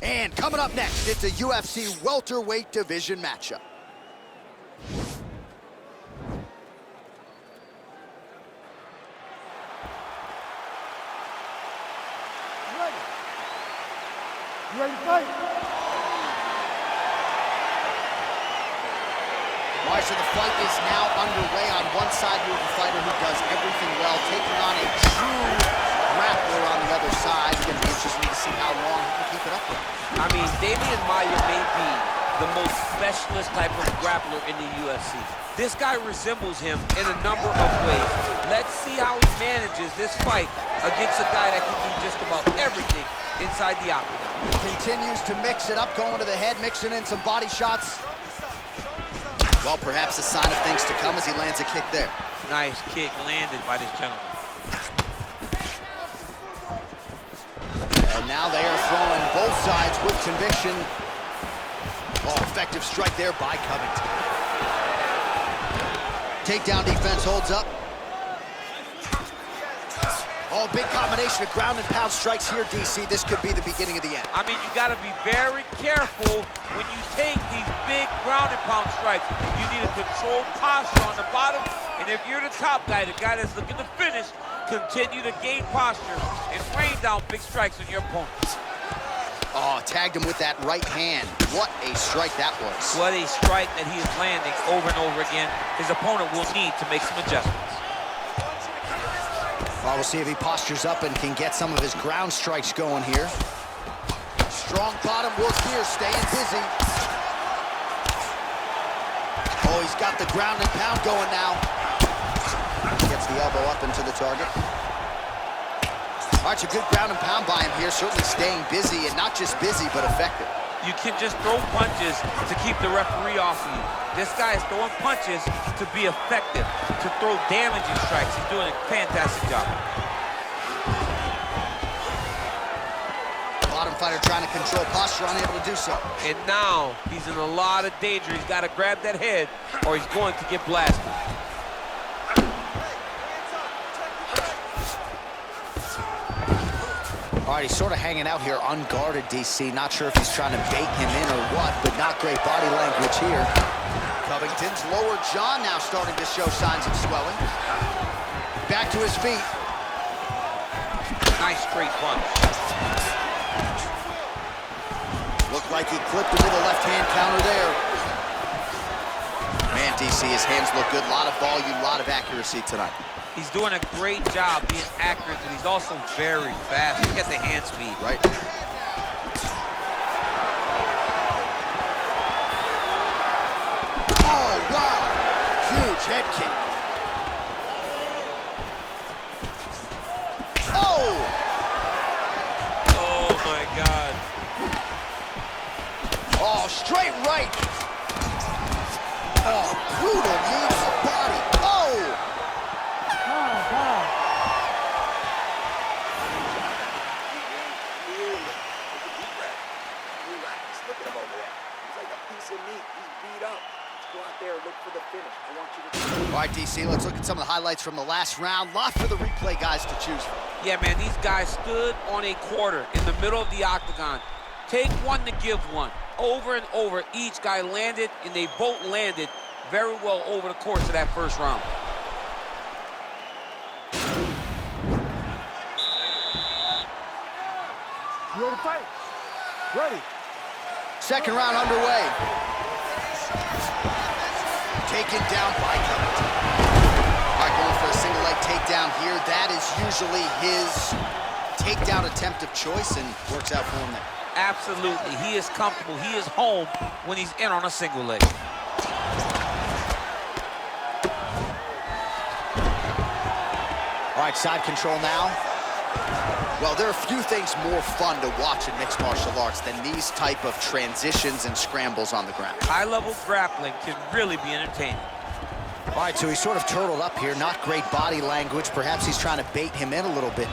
And coming up next, it's a UFC welterweight division matchup. You ready to fight? All right, so the fight is now underway. On one side, you have a fighter who does everything well, taking on a true grappler on the other side. It's going to be interesting to see how long he can keep it up with. I mean, Damian Maia may be the most specialist type of grappler in the UFC. This guy resembles him in a number of ways. Let's see how he manages this fight against a guy that can do just about everything inside the octagon. Continues to mix it up, going to the head, mixing in some body shots. Well, perhaps a sign of things to come as he lands a kick there. Nice kick landed by this gentleman. And now they are throwing both sides with conviction. Oh, effective strike there by Covington. Takedown defense holds up. Oh, big combination of ground and pound strikes here, DC. This could be the beginning of the end. I mean, you got to be very careful when you take these big ground and pound strikes. You need a controlled posture on the bottom, and if you're the top guy, the guy that's looking to finish, continue to gain posture and rain down big strikes on your opponent. Oh, tagged him with that right hand. What a strike that was. What a strike that he is landing over and over again. His opponent will need to make some adjustments. Well, we'll see if he postures up and can get some of his ground strikes going here. Strong bottom work here, staying busy. Oh, he's got the ground and pound going now. Gets the elbow up into the target. All right, so good ground and pound by him here, certainly staying busy, and not just busy, but effective. You can just throw punches to keep the referee off of you. This guy is throwing punches to be effective, to throw damaging strikes. He's doing a fantastic job. Bottom fighter trying to control posture, unable to do so. And now he's in a lot of danger. He's got to grab that head or he's going to get blasted. All right, he's sort of hanging out here unguarded, DC. Not sure if he's trying to bait him in or what, but not great body language here. Covington's lower jaw now starting to show signs of swelling. Back to his feet. Nice straight punch. Looked like he clipped him with a left-hand counter there. Man, DC, his hands look good. A lot of volume, a lot of accuracy tonight. He's doing a great job being accurate, but he's also very fast. Look at the hand speed. Right. Oh, wow. Huge head kick. Oh! Oh, my God. Oh, straight right. Oh, brutal knee to the body. Oh! All right, DC, let's look at some of the highlights from the last round. Lot for the replay guys to choose from. Yeah, man, these guys stood on a quarter in the middle of the octagon. Take one to give one. Over and over, each guy landed, and they both landed very well over the course of that first round. You ready to fight? Ready. Second round underway. Taken down by Covington. All right, going for a single leg takedown here. That is usually his takedown attempt of choice, and works out for him there. Absolutely. He is comfortable. He is home when he's in on a single leg. All right, side control now. Well, there are few things more fun to watch in mixed martial arts than these type of transitions and scrambles on the ground. High-level grappling can really be entertaining. All right, so he's sort of turtled up here. Not great body language. Perhaps he's trying to bait him in a little bit.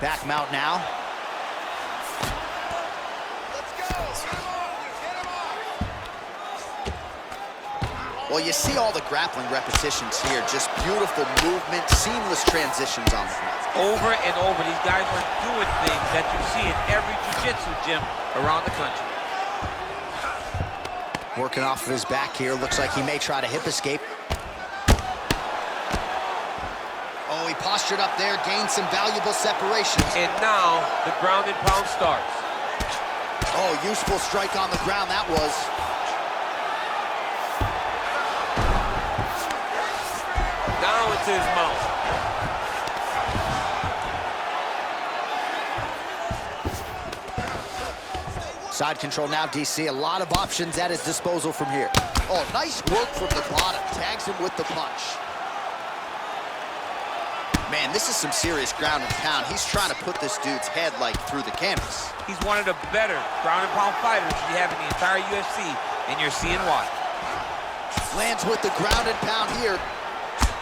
Back mount now. Let's go. Well, you see all the grappling repetitions here. Just beautiful movement, seamless transitions on the ground. Over and over, these guys are doing things that you see in every jiu-jitsu gym around the country. Working off of his back here. Looks like he may try to hip escape. Oh, he postured up there, gained some valuable separation. And now, the ground and pound starts. Oh, useful strike on the ground, that was. Now into his mouth. Side control now, DC. A lot of options at his disposal from here. Oh, nice work from the bottom. Tags him with the punch. Man, this is some serious ground and pound. He's trying to put this dude's head, like, through the canvas. He's one of the better ground and pound fighters you have in the entire UFC, and you're seeing why. Lands with the ground and pound here.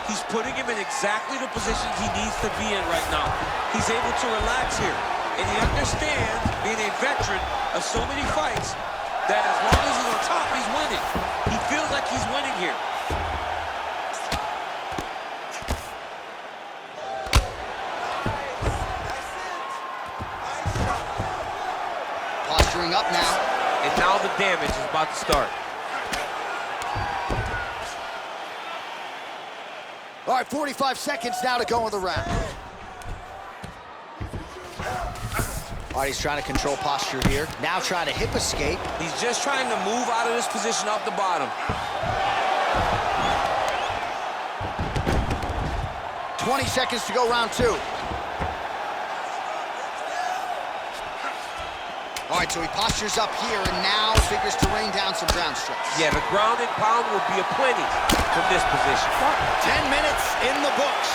He's putting him in exactly the positions he needs to be in right now. He's able to relax here. And he understands, being a veteran of so many fights, that as long as he's on top, he's winning. He feels like he's winning here. Posturing up now. And now the damage is about to start. All right, 45 seconds now to go in the round. All right, he's trying to control posture here. Now trying to hip escape. He's just trying to move out of this position off the bottom. 20 seconds to go, round two. All right, so he postures up here and now figures to rain down some ground strikes. Yeah, the ground and pound will be aplenty from this position. 10 minutes in the books.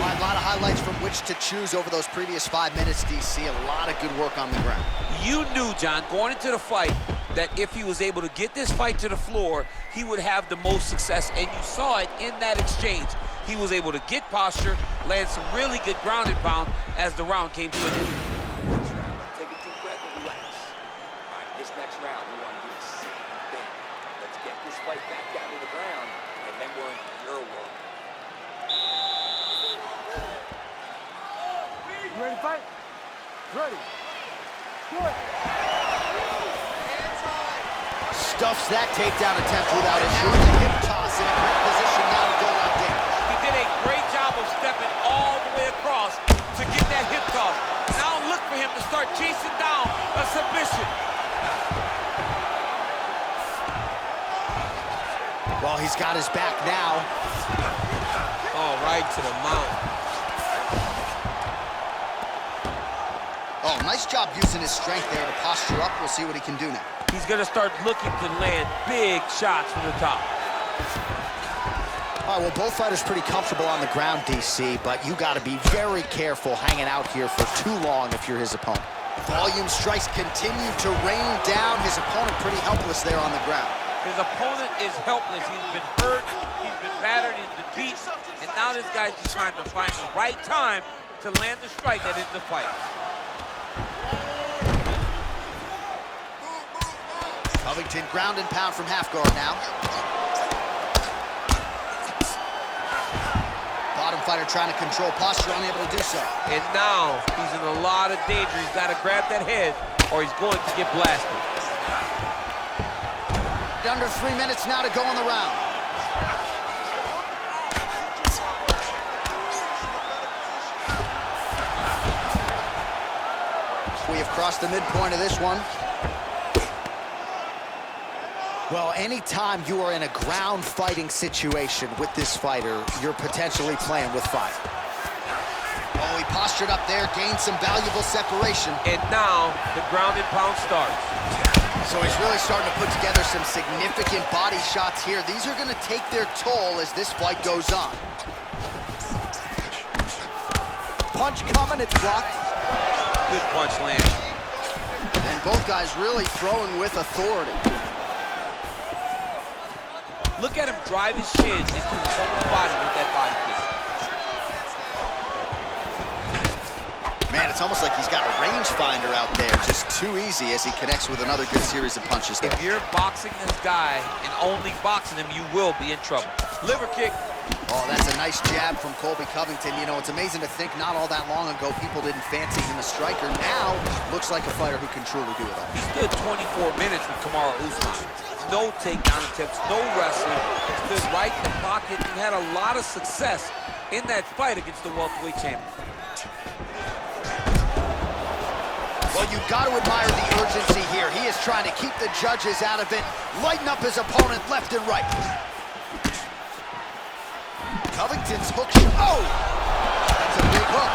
A lot of highlights from which to choose over those previous 5 minutes, DC. A lot of good work on the ground. You knew, John, going into the fight, that if he was able to get this fight to the floor, he would have the most success, and you saw it in that exchange. He was able to get posture, land some really good ground and pound as the round came to an end. Take a deep breath and relax. All right, this next round, we want to do the same thing. Let's get this fight back down to the ground, and then we're in your world. You ready to fight? Ready. Do it. Stuffs that takedown attempt without issue. The hip toss in a great position now to go out there. He did a great job of stepping all the way across to get that hip toss. Now look for him to start chasing down a submission. Well, he's got his back now. Oh, right to the mount. Oh, nice job using his strength there to posture up. We'll see what he can do now. He's going to start looking to land big shots from the top. All right, well, both fighters pretty comfortable on the ground, DC, but you got to be very careful hanging out here for too long if you're his opponent. Volume strikes continue to rain down. His opponent pretty helpless there on the ground. His opponent is helpless. He's been hurt, he's been battered, he's been beat, and now this guy's just trying to find the right time to land the strike that ends the fight. Covington ground and pound from half guard now. Bottom fighter trying to control posture, unable to do so. And now he's in a lot of danger. He's got to grab that head or he's going to get blasted. Under 3 minutes now to go in the round. We have crossed the midpoint of this one. Well, anytime you are in a ground fighting situation with this fighter, you're potentially playing with fire. Oh, he postured up there, gained some valuable separation. And now the ground and pound starts. So he's really starting to put together some significant body shots here. These are going to take their toll as this fight goes on. Punch coming, it's blocked. Good punch land. And both guys really throwing with authority. Look at him drive his shins into his own body with that body kick. Man, it's almost like he's got a rangefinder out there. Just too easy as he connects with another good series of punches there. If you're boxing this guy and only boxing him, you will be in trouble. Liver kick. Oh, that's a nice jab from Colby Covington. You know, it's amazing to think not all that long ago people didn't fancy him a striker. Now, looks like a fighter who can truly do it all. He stood 24 minutes with Kamaru Usman. No takedown attempts, no wrestling. Stood right in the pocket and had a lot of success in that fight against the welterweight champion. Well, you've got to admire the urgency here. He is trying to keep the judges out of it, lighten up his opponent left and right. Covington's hook shot. Oh! That's a big hook.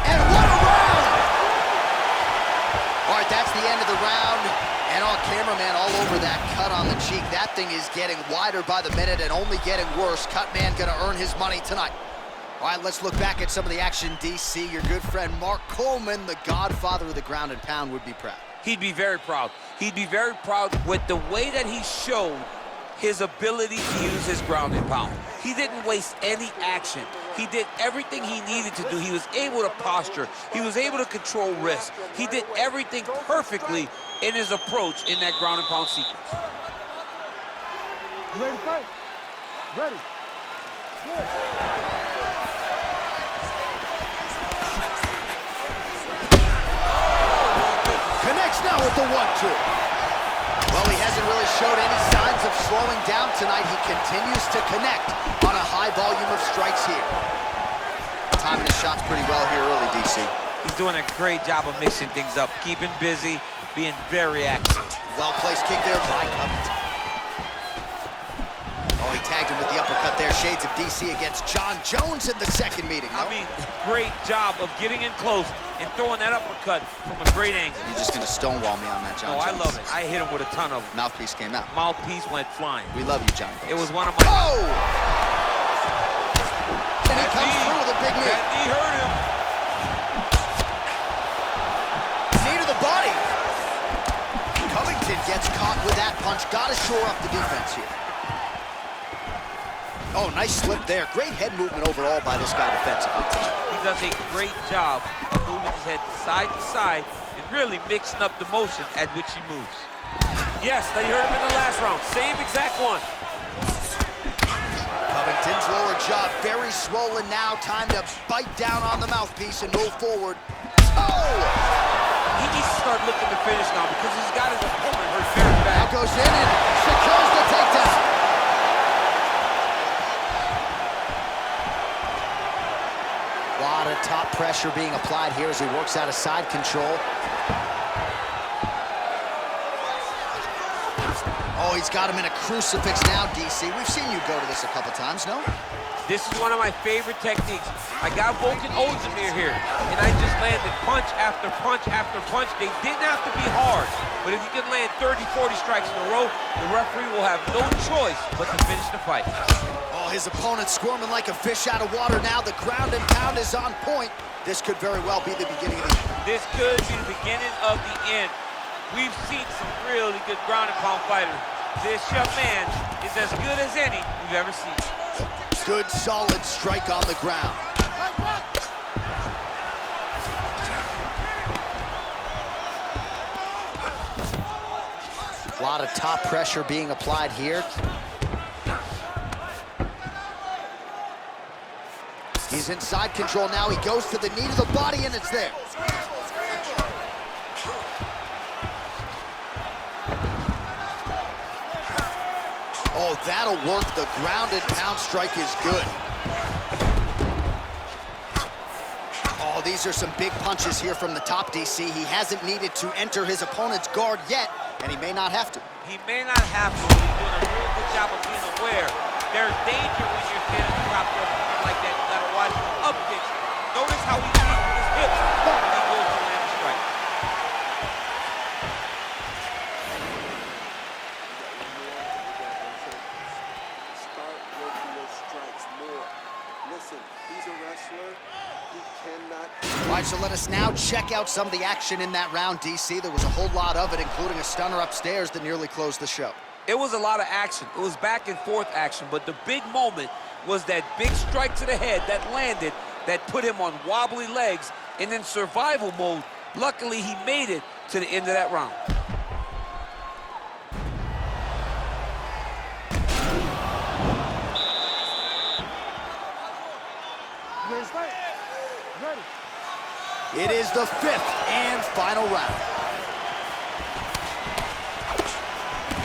And what a round! All right, that's the end of the round. And on cameraman all over that cut on the cheek. That thing is getting wider by the minute and only getting worse. Cut man gonna earn his money tonight. All right, let's look back at some of the action, DC. Your good friend Mark Coleman, the godfather of the ground and pound, would be proud. He'd be very proud. He'd be very proud with the way that he showed his ability to use his ground and pound. He didn't waste any action. He did everything he needed to do. He was able to posture. He was able to control risk. He did everything perfectly in his approach in that ground and pound sequence. You ready to fight? Ready. Good. Connects now with the 1-2. Well, he hasn't really showed any signs of slowing down tonight. He continues to connect on a high volume of strikes here. Timing his shots pretty well here early, DC. He's doing a great job of mixing things up, keeping busy, being very active. Well-placed kick there by Covington. Oh, he tagged him with the uppercut there. Shades of DC against John Jones in the second meeting. No? I mean, great job of getting in close and throwing that uppercut from a great angle. You're just going to stonewall me on that, John Jones. I love it. I hit him with a ton of them. Mouthpiece came out. Mouthpiece went flying. We love you, John Jones. It was one of my... Oh! And he comes through with a big knee. That knee hurt him. Knee to the body. Covington gets caught with that punch. Got to shore up the defense here. Oh, nice slip there. Great head movement overall by this guy defensively. He does a great job of moving his head side to side and really mixing up the motion at which he moves. Yes, they hurt him in the last round. Same exact one. Covington's lower jaw very swollen now. Time to bite down on the mouthpiece and move forward. Oh! He needs to start looking to finish now because he's got his opponent hurt very bad. Now goes in and secures the takedown. A lot of top pressure being applied here as he works out of side control. Oh, he's got him in a crucifix now, DC. We've seen you go to this a couple times, no? This is one of my favorite techniques. I got Volkan Ozdemir here, and I just landed punch after punch after punch. They didn't have to be hard, but if you can land 30, 40 strikes in a row, the referee will have no choice but to finish the fight. Oh, his opponent's squirming like a fish out of water now. The ground and pound is on point. This could very well be the beginning of the end. This could be the beginning of the end. We've seen some really good ground and pound fighters. This young man is as good as any we've ever seen. Good, solid strike on the ground. A lot of top pressure being applied here. He's in side control now. He goes to the knee to the body, and it's there. Oh, that'll work. The ground and pound strike is good. Oh, these are some big punches here from the top, DC. He hasn't needed to enter his opponent's guard yet, and he may not have to. He may not have to, but he's doing a real good job of being aware. There's danger when you're standing on top of something like that. You gotta watch up kicks. Notice how he leads with his hips when he goes to land a strike. Start working those strikes more. Listen, he's a wrestler. He cannot... All right, so let us now check out some of the action in that round, DC. There was a whole lot of it, including a stunner upstairs that nearly closed the show. It was a lot of action. It was back and forth action, but the big moment was that big strike to the head that landed, that put him on wobbly legs and in survival mode. Luckily, he made it to the end of that round. It is the 5th and final round.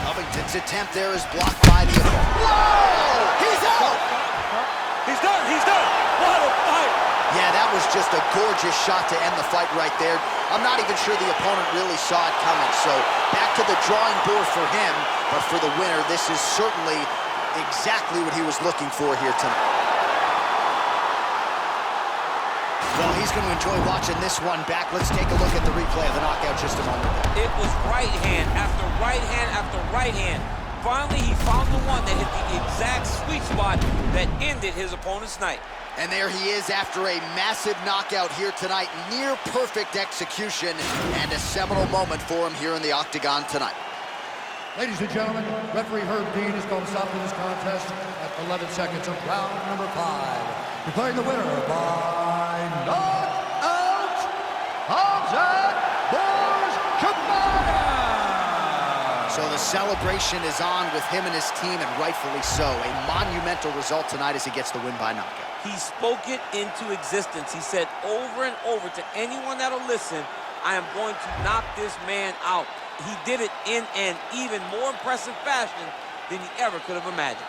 Covington's attempt there is blocked by the opponent. Whoa! He's out! He's done! He's done! What a fight! Yeah, that was just a gorgeous shot to end the fight right there. I'm not even sure the opponent really saw it coming. So back to the drawing board for him. But for the winner, this is certainly exactly what he was looking for here tonight. Well, he's going to enjoy watching this one back. Let's take a look at the replay of the knockout just a moment. It was right hand after right hand after right hand. Finally, he found the one that hit the exact sweet spot that ended his opponent's night. And there he is after a massive knockout here tonight. Near perfect execution and a seminal moment for him here in the octagon tonight. Ladies and gentlemen, referee Herb Dean is going to stop this contest at 11 seconds of round number 5. Declaring the winner by knockout, Khamzat Chimaev. So the celebration is on with him and his team, and rightfully so. A monumental result tonight as he gets the win by knockout. He spoke it into existence. He said over and over to anyone that'll listen, I am going to knock this man out. He did it in an even more impressive fashion than he ever could have imagined.